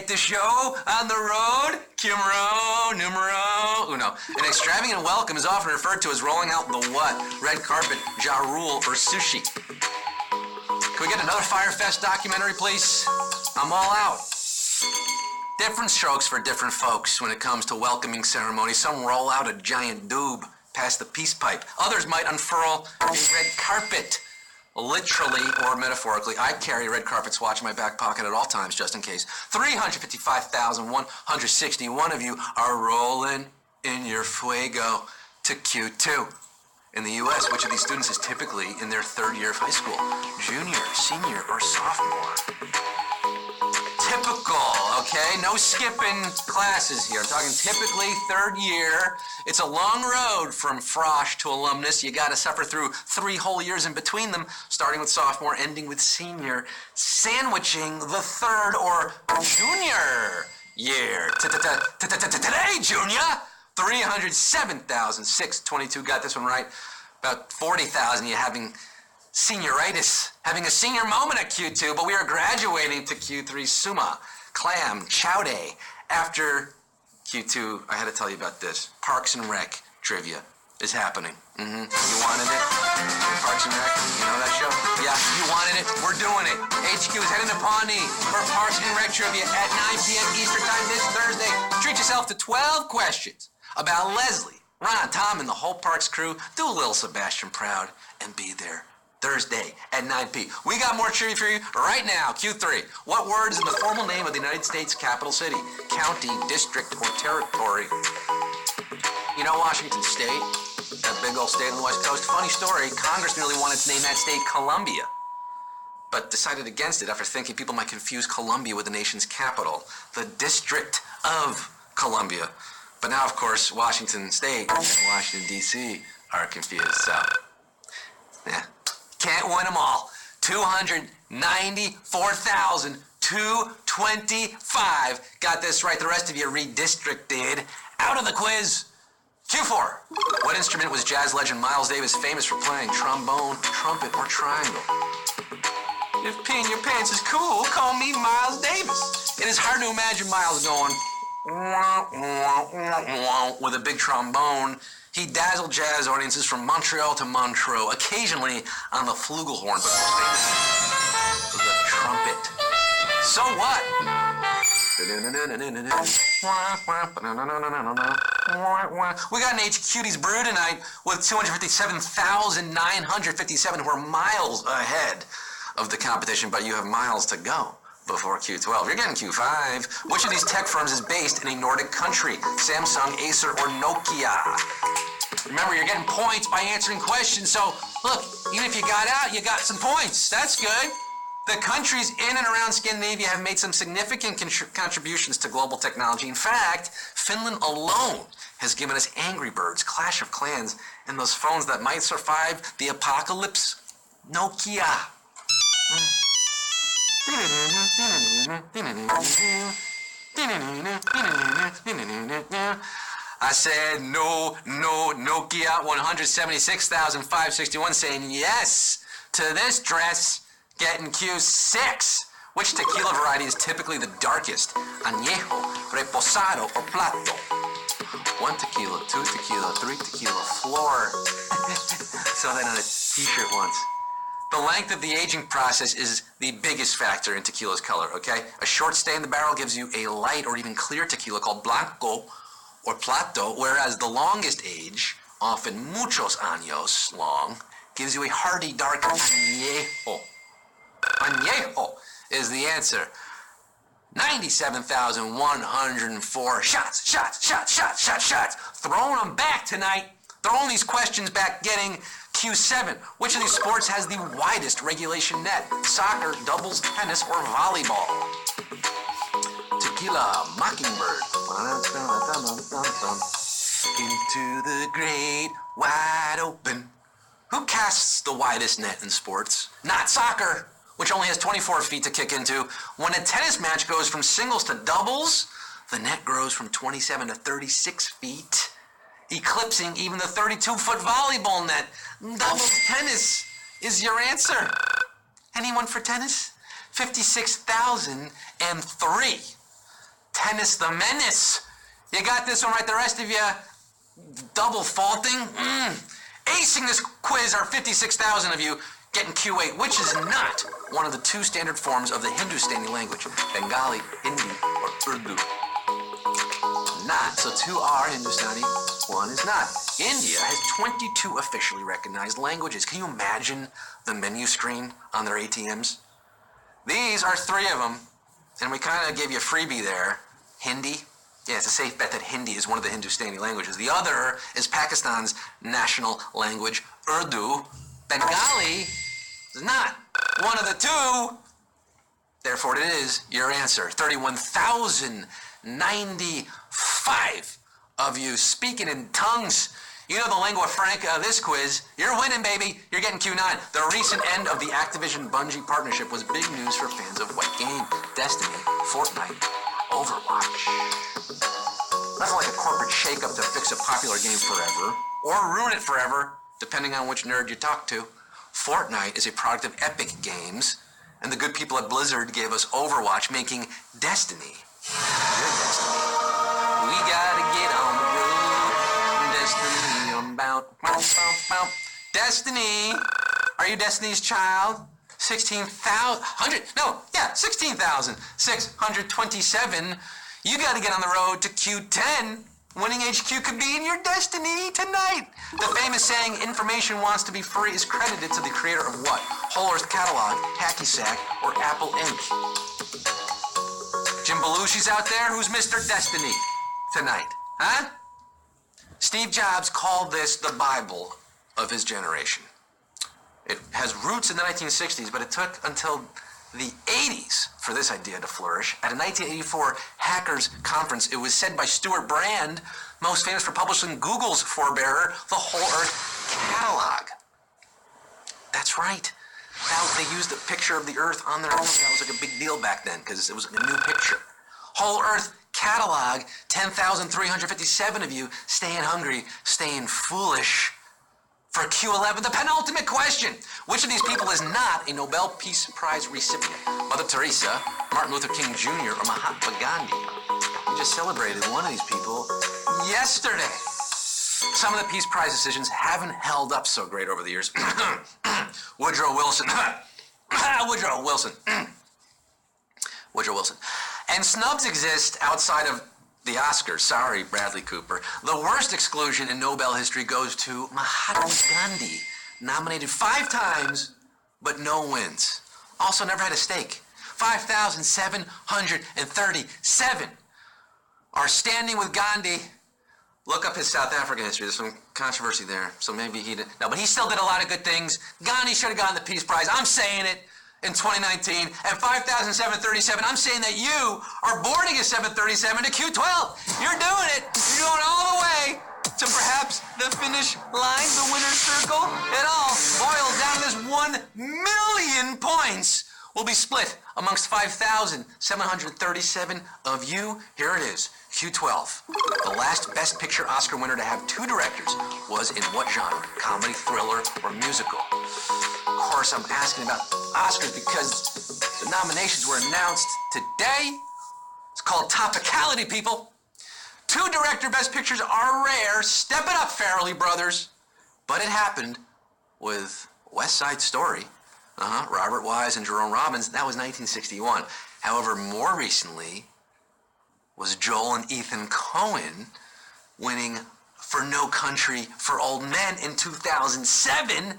Take the show on the road. Numero uno. An extravagant welcome is often referred to as rolling out the what? Red carpet, ja rule, or sushi. Can we get another Fyre Fest documentary, please? I'm all out. Different strokes for different folks when it comes to welcoming ceremonies. Some roll out a giant doob past the peace pipe. Others might unfurl a red carpet. Literally or metaphorically, I carry a red carpet swatch in my back pocket at all times, just in case. 355,161 of you are rolling in your fuego to Q2. In the U.S., which of these students is typically in their third year of high school? Junior, senior, or sophomore? Typical, okay? No skipping classes here. I'm talking typically third year. It's a long road from frosh to alumnus. You gotta suffer through 3 whole years in between them, starting with sophomore, ending with senior, sandwiching the third or junior year. Today, junior! 307,622. Got this one right. About 40,000 you having senioritis, having a senior moment at Q2, but we are graduating to Q3 Summa, Clam, Chow Day. After Q2, I had to tell you about this. Parks and Rec trivia is happening. You wanted it? Parks and Rec, you know that show? Yeah, you wanted it? We're doing it. HQ is heading to Pawnee for Parks and Rec trivia at 9 p.m. Eastern Time this Thursday. Treat yourself to 12 questions about Leslie, Ron, Tom, and the whole Parks crew. Do a little Sebastian proud and be there Thursday at 9 p. We got more trivia for you right now. Q3. What word is in the formal name of the United States capital city? County, district, or territory? You know Washington State? That big old state on the West Coast. Funny story, Congress nearly wanted to name that state Columbia, but decided against it after thinking people might confuse Columbia with the nation's capital, the District of Columbia. But now, of course, Washington State and Washington, D.C. are confused, so yeah. Can't win them all. 294,225. Got this right. The rest of you redistricted. Out of the quiz. Q4. What instrument was jazz legend Miles Davis famous for playing? Trombone, trumpet, or triangle? If peeing your pants is cool, call me Miles Davis. It is hard to imagine Miles going with a big trombone. He dazzled jazz audiences from Montreal to Montreux, occasionally on the flugelhorn, but most famously the trumpet. So what? We got an HQT's brew tonight with 257,957 who are miles ahead of the competition, but you have miles to go before Q12. You're getting Q5. Which of these tech firms is based in a Nordic country? Samsung, Acer, or Nokia? Remember, you're getting points by answering questions, so look, even if you got out, you got some points. That's good. The countries in and around Scandinavia have made some significant contributions to global technology. In fact, Finland alone has given us Angry Birds, Clash of Clans, and those phones that might survive the apocalypse. Nokia. I said no, Nokia 176,561 saying yes to this dress, getting Q6. Which tequila variety is typically the darkest? Añejo, Reposado, or Plato? 1 tequila, 2 tequila, 3 tequila, floor. Saw that on a t-shirt once. The length of the aging process is the biggest factor in tequila's color, okay? A short stay in the barrel gives you a light or even clear tequila called Blanco or Plato, whereas the longest age, often muchos años long, gives you a hearty, dark Añejo. Añejo is the answer. 97,104 shots. Throwing them back tonight. Throwing these questions back, getting Q7. Which of these sports has the widest regulation net? Soccer, doubles, tennis, or volleyball? Tequila, Mockingbird. Into the great wide open. Who casts the widest net in sports? Not soccer, which only has 24 feet to kick into. When a tennis match goes from singles to doubles, the net grows from 27 to 36 feet, eclipsing even the 32-foot volleyball net. Doubles tennis is your answer. Anyone for tennis? 56,003. Tennis the Menace. You got this one right. The rest of you double faulting. Acing this quiz are 56,000 of you getting Q8, which is not one of the two standard forms of the Hindustani language, Bengali, Hindi, or Urdu. Not. So two are Hindustani, one is not. India has 22 officially recognized languages. Can you imagine the menu screen on their ATMs? These are three of them, and we kind of gave you a freebie there. Hindi. Yeah, it's a safe bet that Hindi is one of the Hindustani languages. The other is Pakistan's national language, Urdu. Bengali is not one of the two. Therefore, it is your answer. 31,095 of you speaking in tongues. You know the lingua franca of this quiz. You're winning, baby. You're getting Q9. The recent end of the Activision-Bungie partnership was big news for fans of what game? Destiny, Fortnite, Overwatch. Nothing like a corporate shakeup to fix a popular game forever, or ruin it forever, depending on which nerd you talk to. Fortnite is a product of Epic Games, and the good people at Blizzard gave us Overwatch, making Destiny your destiny. We gotta get on the road. Destiny, I'm bound. Destiny. Are you Destiny's child? 16,627. You gotta get on the road to Q10. Winning HQ could be in your destiny tonight. The famous saying, information wants to be free, is credited to the creator of what? Whole Earth Catalog, Hacky Sack, or Apple Inc. Jim Belushi's out there? Who's Mr. Destiny tonight? Huh? Steve Jobs called this the Bible of his generation. It has roots in the 1960s, but it took until the 80s for this idea to flourish. At a 1984 Hackers Conference, it was said by Stuart Brand, most famous for publishing Google's forebearer, the Whole Earth Catalog. That's right. Now, they used a picture of the Earth on their own. That was like a big deal back then because it was a new picture. Whole Earth Catalog, 10,357 of you staying hungry, staying foolish. For Q11, the penultimate question. Which of these people is not a Nobel Peace Prize recipient? Mother Teresa, Martin Luther King Jr., or Mahatma Gandhi? We just celebrated one of these people yesterday. Some of the Peace Prize decisions haven't held up so great over the years. Woodrow Wilson. Woodrow Wilson. Woodrow Wilson. And snubs exist outside of the Oscars. Sorry, Bradley Cooper. The worst exclusion in Nobel history goes to Mahatma Gandhi, nominated 5 times, but no wins. Also never had a stake. 5,737 are standing with Gandhi. Look up his South African history. There's some controversy there, so maybe he did. No, but he still did a lot of good things. Gandhi should have gotten the Peace Prize. I'm saying it. In 2019, and 5,737, I'm saying that you are boarding a 737 to Q12. You're doing it. You're going all the way to perhaps the finish line, the winner's circle. It all boils down to this 1 million points will be split amongst 5,737 of you. Here it is, Q12. The last Best Picture Oscar winner to have 2 directors was in what genre? Comedy, thriller, or musical? Of course, I'm asking about Oscars because the nominations were announced today. It's called topicality, people. 2 director Best Pictures are rare. Step it up, Farrelly brothers. But it happened with West Side Story. Robert Wise and Jerome Robbins. That was 1961. However, more recently was Joel and Ethan Coen winning for No Country for Old Men in 2007.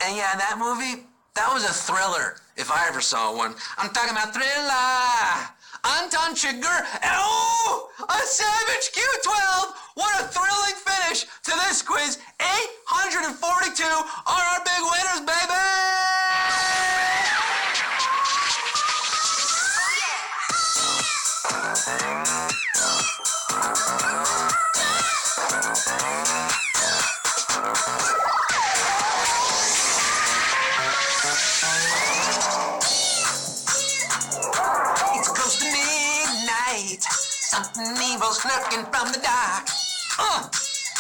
And yeah, that movie, that was a thriller, if I ever saw one. I'm talking about Thriller, Anton Chigurh, and oh, a Savage Q12. What a thrilling finish to this quiz. 842 are our big winners, baby! It's close to midnight. Something evil's lurking from the dark.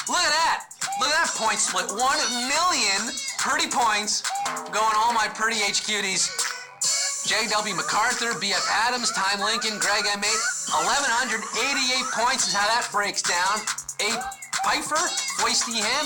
Look at that. Look at that point split. 1 million pretty points going all my pretty HQties. J.W. MacArthur, B.F. Adams, Time Lincoln, Greg M. 8. 1,188 points is how that breaks down. A Pfeiffer, Foisty Ham,